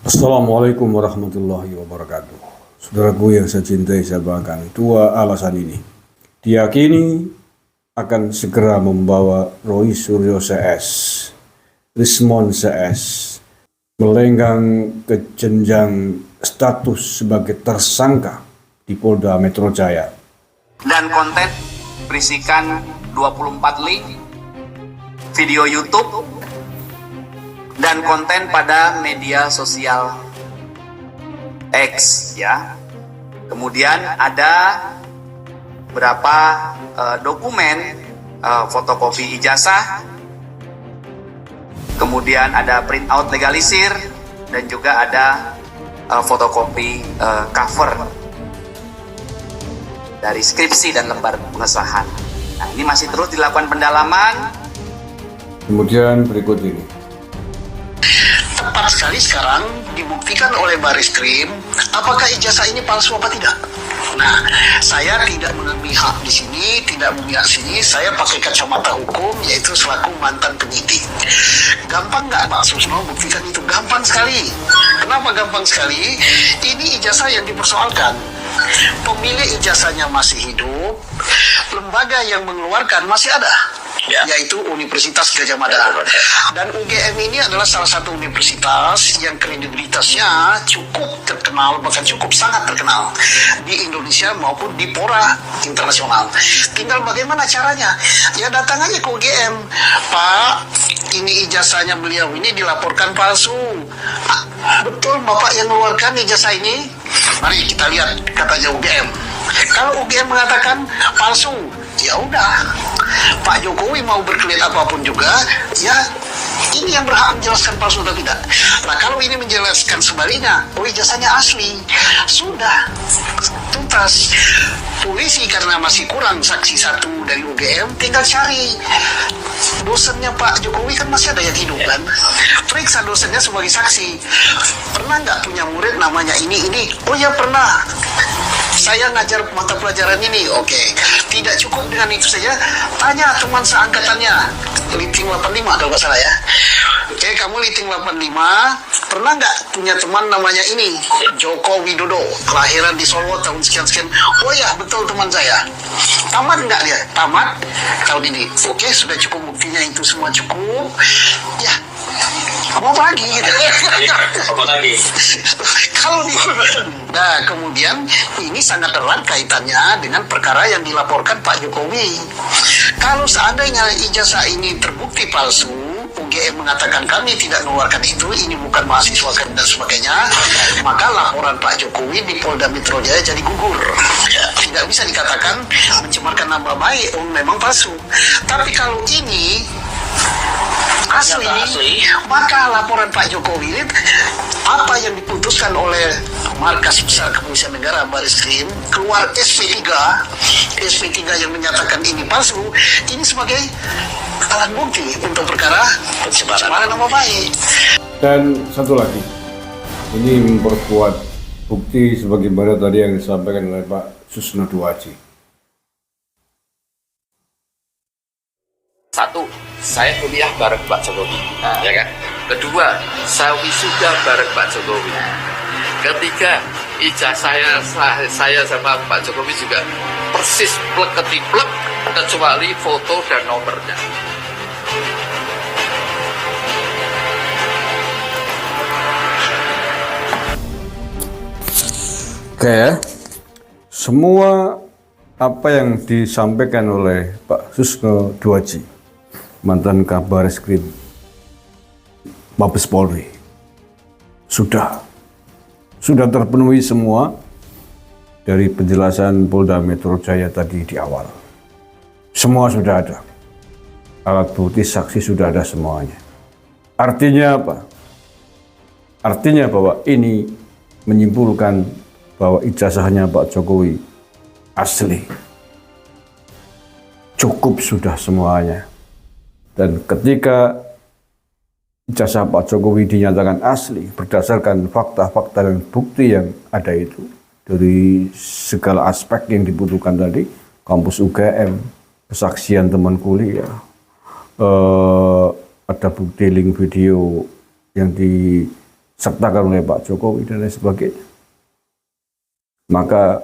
Assalamualaikum warahmatullahi wabarakatuh. Saudaraku yang saya cintai, saya banggakan dua alasan ini. Diyakini akan segera membawa Roy Suryo CS, Rismon CS, melenggang ke jenjang status sebagai tersangka di Polda Metro Jaya. Dan konten berisikan 24 link, video YouTube, dan konten pada media sosial X, ya. Kemudian ada berapa dokumen fotokopi ijazah, kemudian ada printout legalisir, dan juga ada fotokopi cover dari skripsi dan lembar pengesahan. Nah, ini masih terus dilakukan pendalaman. Kemudian berikut ini. Tepat sekali sekarang dibuktikan oleh Bareskrim apakah ijazah ini palsu apa tidak. Nah, saya tidak memihak di sini, tidak memihak sini. Saya pakai kacamata hukum, yaitu selaku mantan penyidik. Gampang nggak Pak Susno buktikan itu? Gampang sekali. Kenapa gampang sekali? Ini ijazah yang dipersoalkan. Pemilik ijazahnya masih hidup, lembaga yang mengeluarkan masih ada, yaitu Universitas Gadjah Mada. Dan UGM ini adalah salah satu universitas yang kredibilitasnya cukup terkenal, bahkan cukup sangat terkenal di Indonesia maupun di fora internasional. Tinggal bagaimana caranya? Ya datang aja ke UGM, Pak, ini ijazahnya beliau ini dilaporkan palsu. Betul Bapak yang mengeluarkan ijazah ini? Mari kita lihat katanya UGM. Kalau UGM mengatakan palsu, ya udah, Pak Jokowi mau berkelit apapun juga, ya ini yang berhak menjelaskan palsu atau tidak. Nah kalau ini menjelaskan sebaliknya, oh ijazahnya asli, sudah tuntas. Polisi karena masih kurang saksi satu dari UGM, tinggal cari dosennya Pak Jokowi, kan masih ada yang hidup kan, periksa dosennya sebagai saksi. Pernah nggak punya murid namanya ini? Oh ya pernah, saya ngajar mata pelajaran ini. Oke, tidak cukup dengan itu saja, tanya teman seangkatannya, Liting 85 kalau nggak salah ya. Oke, kamu Liting 85, pernah nggak punya teman namanya ini, Joko Widodo, kelahiran di Solo tahun sekian-sekian? Oh ya, betul teman saya. Tamat nggak dia? Tamat tahun ini. Oke, sudah cukup buktinya, itu semua cukup. Ya, apa lagi gitu? Apa lagi? Kalau di, nah kemudian ini sangat erat kaitannya dengan perkara yang dilaporkan Pak Jokowi. Kalau seandainya ijazah ini terbukti palsu, UGM mengatakan kami tidak mengeluarkan itu, ini bukan mahasiswa kami dan sebagainya, maka laporan Pak Jokowi di Polda Metro Jaya jadi gugur. Tidak bisa dikatakan mencemarkan nama baik, memang palsu. Tapi kalau ini asli, maka laporan Pak Jokowi, apa yang diputuskan oleh Markas Besar Kepolisian Negara Bareskrim, keluar SP3 yang menyatakan ini palsu, ini sebagai alat bukti untuk perkara pencemaran nama baik. Dan satu lagi, ini memperkuat bukti sebagaimana tadi yang disampaikan oleh Pak Susno Duwaji. Satu, saya kuliah bareng Pak Jokowi, ya kan? Kedua, saya wisuda bareng Pak Jokowi. Ketiga, ijazah saya sama Pak Jokowi juga persis plek ketiplek, kecuali foto dan nomornya. Oke ya, semua apa yang disampaikan oleh Pak Susno Duwaji, mantan Kabar Eskrim Mabes Polri, sudah terpenuhi semua dari penjelasan Polda Metro Jaya tadi di awal. Semua sudah ada, alat bukti saksi sudah ada semuanya. Artinya apa? Artinya bahwa ini menyimpulkan bahwa ijazahnya Pak Jokowi asli. Cukup sudah semuanya. Dan ketika ijazah Pak Jokowi dinyatakan asli berdasarkan fakta-fakta dan bukti yang ada itu, dari segala aspek yang dibutuhkan tadi, kampus UGM, kesaksian teman kuliah, ada bukti link video yang disertakan oleh Pak Jokowi dan lain sebagainya. Maka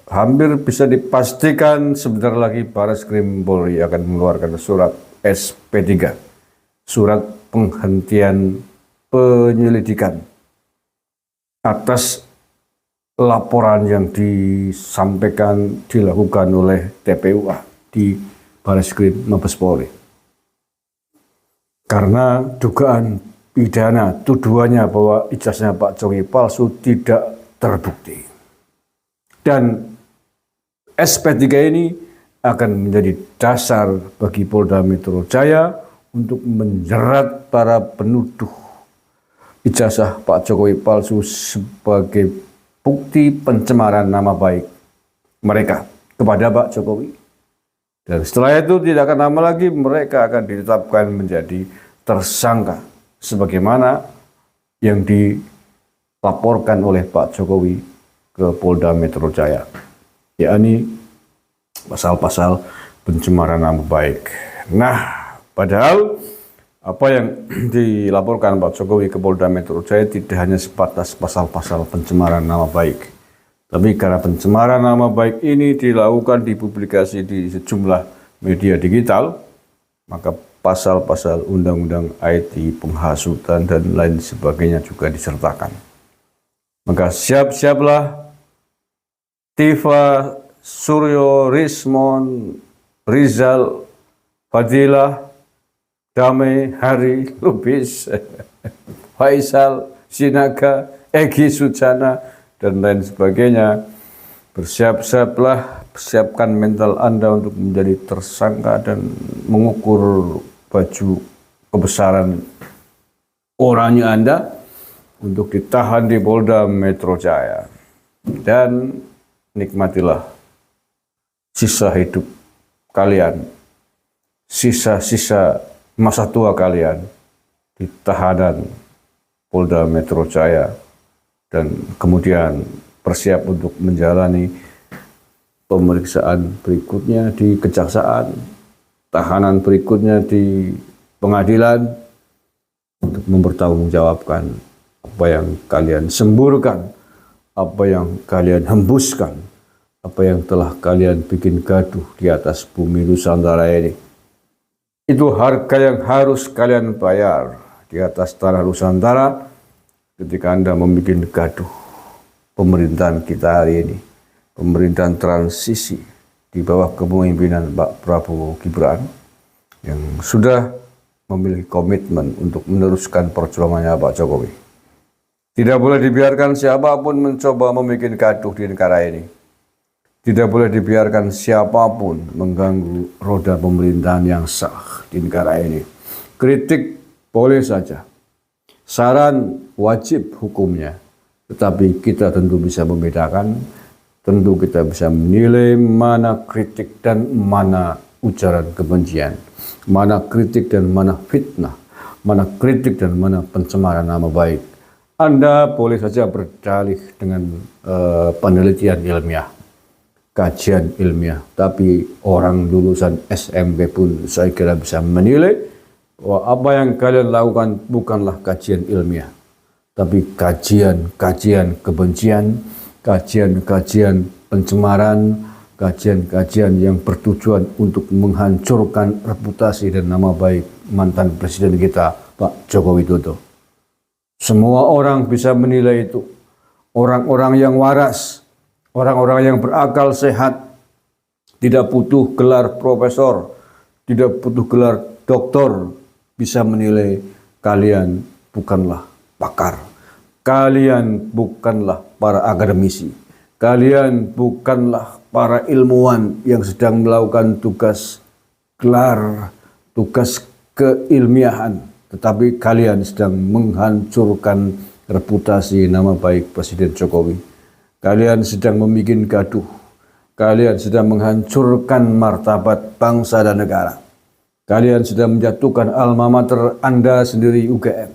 hampir bisa dipastikan sebentar lagi Bareskrim Polri akan mengeluarkan surat SP3, surat penghentian penyelidikan atas laporan yang dilakukan oleh TPUA di Bareskrim Mabes Polri. Karena dugaan pidana tuduhannya bahwa ijazahnya Pak Jokowi palsu tidak terbukti. Dan SP3 ini akan menjadi dasar bagi Polda Metro Jaya untuk menjerat para penuduh ijazah Pak Jokowi palsu sebagai bukti pencemaran nama baik mereka kepada Pak Jokowi. Dan setelah itu tidak akan lama lagi mereka akan ditetapkan menjadi tersangka sebagaimana yang dilaporkan oleh Pak Jokowi ke Polda Metro Jaya, yakni pasal-pasal pencemaran nama baik. Nah, padahal apa yang dilaporkan Pak Jokowi ke Polda Metro Jaya tidak hanya sebatas pasal-pasal pencemaran nama baik. Tapi karena pencemaran nama baik ini dilakukan dipublikasi di sejumlah media digital, maka pasal-pasal undang-undang IT, penghasutan, dan lain sebagainya juga disertakan. Maka siap-siaplah Tifa, Suryo, Rismon, Rizal, Fadilah, Damai, Hari, Lubis, Faisal, Sinaga, Egi Sujana, dan lain sebagainya. Bersiap-siaplah, persiapkan mental Anda untuk menjadi tersangka dan mengukur baju kebesaran orangnya Anda untuk ditahan di Polda Metro Jaya. Dan nikmatilah sisa hidup kalian, sisa-sisa masa tua kalian di tahanan Polda Metro Jaya, dan kemudian bersiap untuk menjalani pemeriksaan berikutnya di kejaksaan, tahanan berikutnya di pengadilan untuk mempertanggungjawabkan apa yang kalian semburkan, apa yang kalian hembuskan, apa yang telah kalian bikin gaduh di atas bumi Nusantara ini. Itu harga yang harus kalian bayar di atas tanah Nusantara ketika Anda membuat gaduh pemerintahan kita hari ini, pemerintahan transisi di bawah kepemimpinan Pak Prabowo Gibran yang sudah memiliki komitmen untuk meneruskan perjuangannya Pak Jokowi. Tidak boleh dibiarkan siapapun mencoba membuat gaduh di negara ini. Tidak boleh dibiarkan siapapun mengganggu roda pemerintahan yang sah di negara ini. Kritik boleh saja, saran wajib hukumnya, tetapi kita tentu bisa membedakan, tentu kita bisa menilai mana kritik dan mana ujaran kebencian, mana kritik dan mana fitnah, mana kritik dan mana pencemaran nama baik. Anda boleh saja berdalih dengan penelitian ilmiah, kajian ilmiah, tapi orang lulusan SMP pun saya kira bisa menilai bahwa apa yang kalian lakukan bukanlah kajian ilmiah, tapi kajian kebencian, kajian pencemaran, kajian yang bertujuan untuk menghancurkan reputasi dan nama baik mantan presiden kita, Pak Joko Widodo. Semua orang bisa menilai itu. Orang-orang yang waras, orang-orang yang berakal sehat, tidak butuh gelar profesor, tidak butuh gelar doktor, bisa menilai kalian bukanlah pakar. Kalian bukanlah para akademisi. Kalian bukanlah para ilmuwan yang sedang melakukan tugas gelar, tugas keilmiahan. Tetapi kalian sedang menghancurkan reputasi nama baik Presiden Jokowi. Kalian sedang membuat gaduh. Kalian sedang menghancurkan martabat bangsa dan negara. Kalian sedang menjatuhkan alma mater Anda sendiri UGM.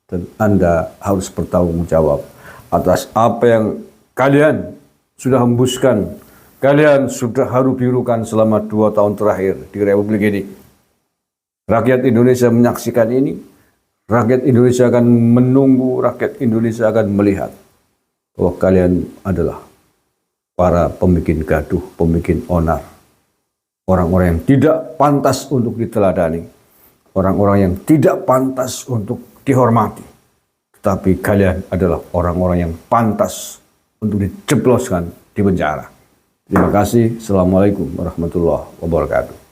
Dan Anda harus bertanggung jawab atas apa yang kalian sudah hembuskan. Kalian sudah haru-birukan selama 2 tahun terakhir di Republik ini. Rakyat Indonesia menyaksikan ini. Rakyat Indonesia akan menunggu, rakyat Indonesia akan melihat bahwa kalian adalah para pembikin gaduh, pembikin onar. Orang-orang yang tidak pantas untuk diteladani. Orang-orang yang tidak pantas untuk dihormati. Tetapi kalian adalah orang-orang yang pantas untuk dijebloskan di penjara. Terima kasih. Assalamualaikum warahmatullahi wabarakatuh.